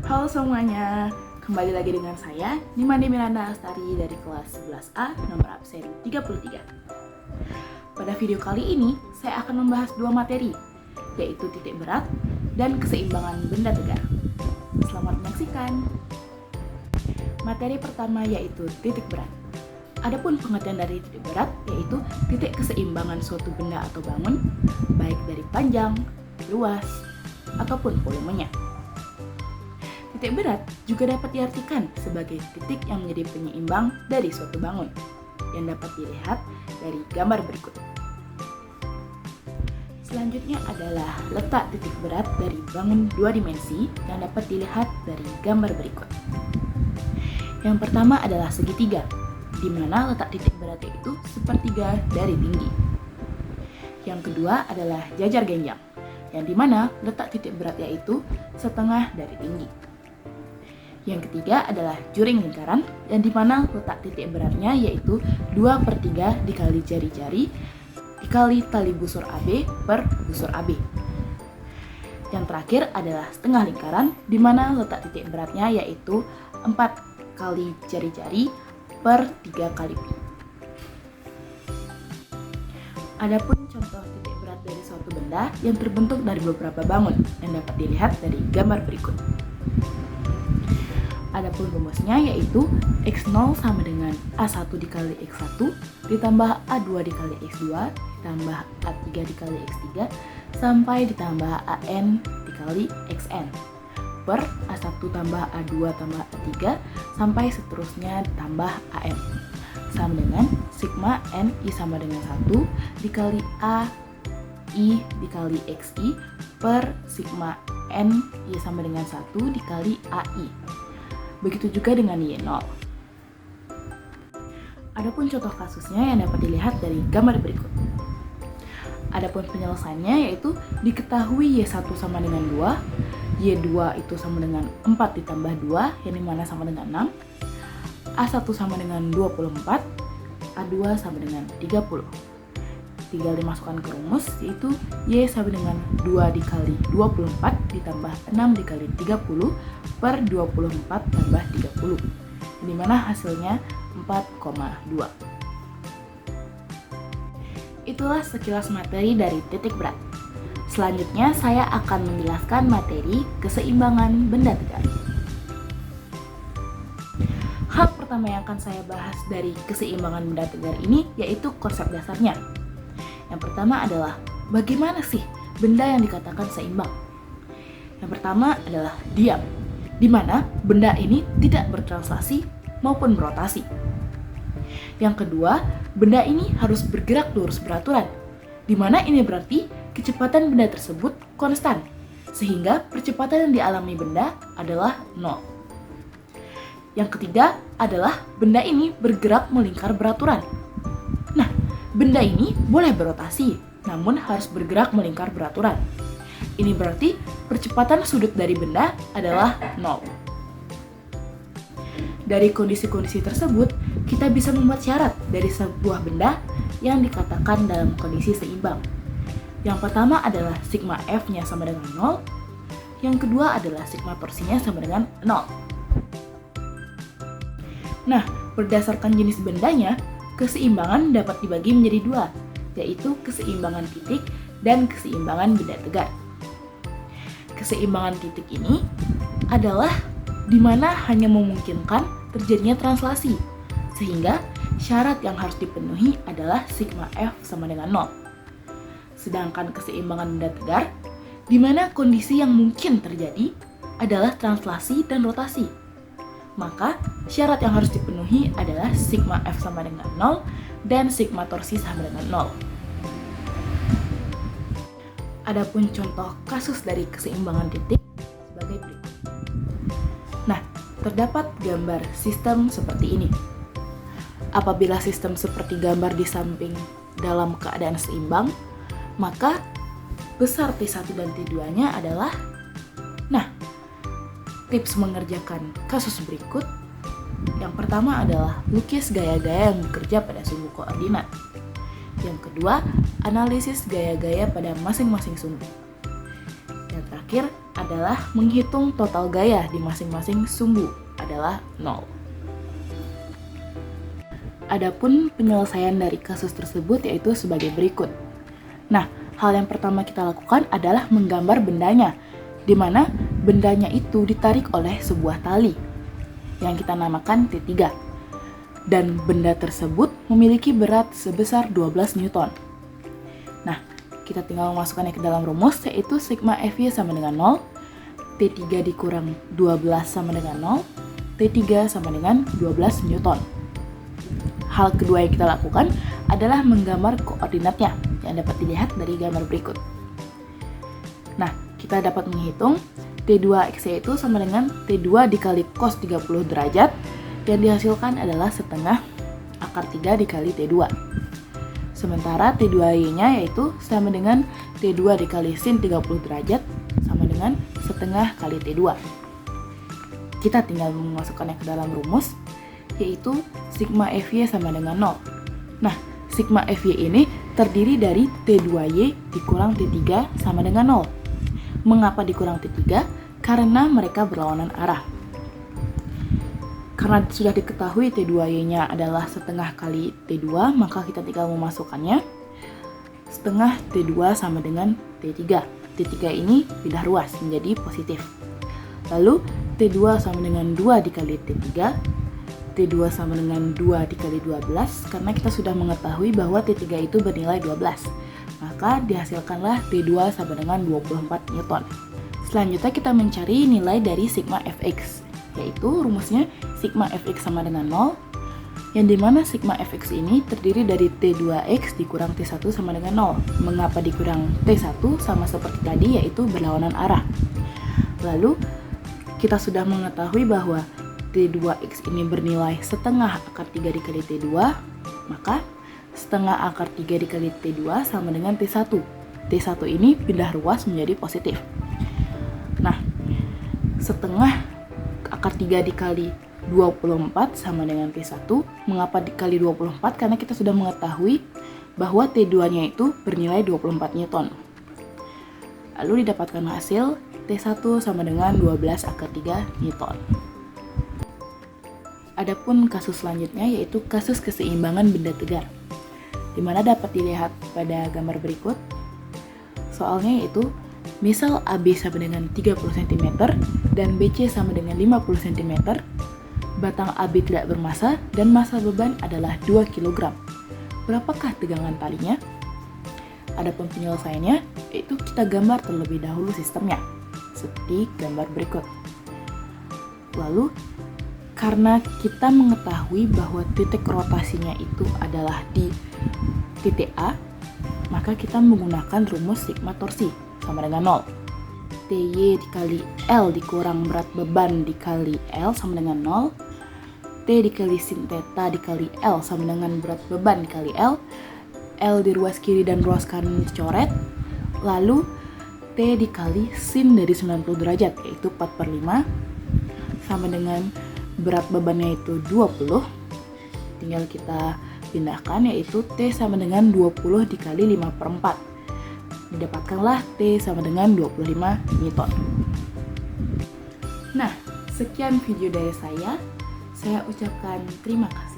Halo semuanya, kembali lagi dengan saya Nimani Miranda Astari dari kelas 11A nomor absen 33. Pada video kali ini, saya akan membahas dua materi, yaitu titik berat dan keseimbangan benda tegak. Selamat menyaksikan. Materi pertama yaitu titik berat. Adapun pengertian dari titik berat yaitu titik keseimbangan suatu benda atau bangun, baik dari panjang, luas, ataupun volumenya. Titik berat juga dapat diartikan sebagai titik yang menjadi penyeimbang dari suatu bangun, yang dapat dilihat dari gambar berikut. Selanjutnya adalah letak titik berat dari bangun dua dimensi yang dapat dilihat dari gambar berikut. Yang pertama adalah segitiga, di mana letak titik berat yaitu sepertiga dari tinggi. Yang kedua adalah jajar genjang, yang dimana letak titik berat yaitu setengah dari tinggi. Yang ketiga adalah juring lingkaran, yang dimana letak titik beratnya yaitu 2/3 dikali jari-jari dikali tali busur AB per busur AB. Yang terakhir adalah setengah lingkaran, di mana letak titik beratnya yaitu 4 kali jari-jari per 3 kali pi. Adapun contoh titik berat dari suatu benda yang terbentuk dari beberapa bangun yang dapat dilihat dari gambar berikut. Adapun rumusnya yaitu X0 sama dengan A1 dikali X1 ditambah A2 dikali X2 ditambah A3 dikali X3 sampai ditambah AN dikali XN per A1 tambah A2 tambah A3 sampai seterusnya ditambah AM sama dengan sigma NI sama dengan 1 dikali AI dikali XI per sigma NI sama dengan 1 dikali AI. Begitu juga dengan Y0. Adapun contoh kasusnya yang dapat dilihat dari gambar berikut. Adapun penyelesaiannya yaitu diketahui Y1 sama dengan 2, Y2 itu sama dengan 4 ditambah 2 yang dimana sama dengan 6, A1 sama dengan 24, A2 sama dengan 30. Tinggal dimasukkan ke rumus yaitu Y sama dengan 2 dikali 24 ditambah 6 dikali 30 per 24 tambah 30, dimana hasilnya 4,2. Itulah sekilas materi dari titik berat. Selanjutnya saya akan menjelaskan materi keseimbangan benda tegak. Hal pertama yang akan saya bahas dari keseimbangan benda tegak ini yaitu konsep dasarnya. Yang pertama adalah bagaimana sih benda yang dikatakan seimbang? Yang pertama adalah diam, di mana benda ini tidak bertranslasi maupun berotasi. Yang kedua, benda ini harus bergerak lurus beraturan, di mana ini berarti kecepatan benda tersebut konstan, sehingga percepatan yang dialami benda adalah 0. Yang ketiga adalah benda ini bergerak melingkar beraturan. Nah, benda ini boleh berotasi, namun harus bergerak melingkar beraturan. Ini berarti percepatan sudut dari benda adalah 0. Dari kondisi-kondisi tersebut, kita bisa membuat syarat dari sebuah benda yang dikatakan dalam kondisi seimbang. Yang pertama adalah sigma F-nya sama dengan 0. Yang kedua adalah sigma torsinya sama dengan 0. Nah, berdasarkan jenis bendanya, keseimbangan dapat dibagi menjadi dua, yaitu keseimbangan titik dan keseimbangan benda tegak. Keseimbangan titik ini adalah di mana hanya memungkinkan terjadinya translasi, sehingga syarat yang harus dipenuhi adalah sigma F sama dengan 0. Sedangkan keseimbangan benda tegar, di mana kondisi yang mungkin terjadi adalah translasi dan rotasi. Maka syarat yang harus dipenuhi adalah sigma F sama dengan 0 dan sigma torsi sama dengan 0. Adapun contoh kasus dari keseimbangan titik sebagai berikut. Nah, terdapat gambar sistem seperti ini. Apabila sistem seperti gambar di samping dalam keadaan seimbang, maka besar T1 dan T2-nya adalah, tips mengerjakan kasus berikut. Yang pertama adalah lukis gaya-gaya yang bekerja pada sumbu koordinat. Yang kedua, analisis gaya-gaya pada masing-masing sumbu. Yang terakhir adalah menghitung total gaya di masing-masing sumbu adalah 0. Adapun penyelesaian dari kasus tersebut yaitu sebagai berikut. Nah, hal yang pertama kita lakukan adalah menggambar bendanya, di mana bendanya itu ditarik oleh sebuah tali yang kita namakan T3. Dan benda tersebut memiliki berat sebesar 12 Newton. Nah, kita tinggal memasukkannya ke dalam rumus, yaitu sigma Fy sama dengan 0, T3 dikurang 12 sama dengan 0, T3 sama dengan 12 Newton. Hal kedua yang kita lakukan adalah menggambar koordinatnya, yang dapat dilihat dari gambar berikut. Nah, kita dapat menghitung T2X itu sama dengan T2 dikali cos 30 derajat, dan dihasilkan adalah setengah akar 3 dikali T2. Sementara T2Y-nya yaitu sama dengan T2 dikali sin 30 derajat sama dengan setengah kali T2. Kita tinggal memasukkannya ke dalam rumus, yaitu sigma Fy sama dengan 0. Nah, sigma Fy ini terdiri dari T2Y dikurang T3 sama dengan 0. Mengapa dikurang T3? Karena mereka berlawanan arah. Karena sudah diketahui T2Y-nya adalah setengah kali T2, maka kita tinggal memasukkannya. Setengah T2 sama dengan T3. T3 ini pindah ruas menjadi positif. Lalu T2 sama dengan 2 dikali T3. T2 sama dengan 2 dikali 12, karena kita sudah mengetahui bahwa T3 itu bernilai 12. Maka dihasilkanlah T2 sama dengan 24 Newton. Selanjutnya kita mencari nilai dari sigma Fx, yaitu rumusnya sigma Fx sama dengan 0, yang dimana sigma Fx ini terdiri dari T2x dikurang T1 sama dengan 0. Mengapa dikurang T1? Sama seperti tadi, yaitu berlawanan arah. Lalu kita sudah mengetahui bahwa T2x ini bernilai setengah akar 3 dikali T2, maka setengah akar 3 dikali T2 sama dengan T1. T1 ini pindah ruas menjadi positif. Nah, setengah akar 3 dikali 24 sama dengan T1. Mengapa dikali 24? Karena kita sudah mengetahui bahwa T2-nya itu bernilai 24 Newton. Lalu didapatkan hasil T1 sama dengan 12 akar 3 Newton. Adapun kasus selanjutnya yaitu kasus keseimbangan benda tegar, di mana dapat dilihat pada gambar berikut. Soalnya yaitu misal AB sama dengan 30 cm dan BC sama dengan 50 cm, batang AB tidak bermasa dan massa beban adalah 2 kg. Berapakah tegangan talinya? Adapun penyelesaiannya, yaitu kita gambar terlebih dahulu sistemnya, seperti gambar berikut. Lalu, karena kita mengetahui bahwa titik rotasinya itu adalah di titik A, maka kita menggunakan rumus sigma torsi sama dengan 0. Ty dikali L dikurang berat beban dikali L sama dengan 0. T dikali sin theta dikali L sama dengan berat beban dikali L. L di ruas kiri dan ruas kanan dicoret. Lalu T dikali sin dari 90 derajat yaitu 4/5 sama dengan berat bebannya itu 20. Tinggal kita pindahkan, yaitu T sama dengan 20 dikali 5/4. Didapatkanlah T sama dengan 25 Newton. Nah, sekian video dari saya. Saya ucapkan terima kasih.